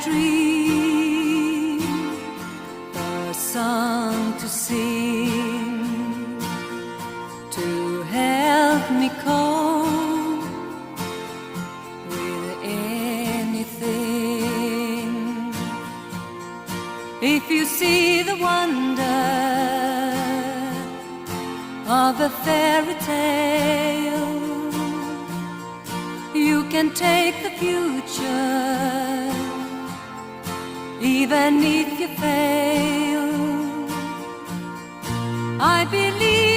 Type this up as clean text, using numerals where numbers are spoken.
dream, a song to sing, to help me cope with anything. If you see the wonder of a fairy tale, you can take the future, even if you fail. I believe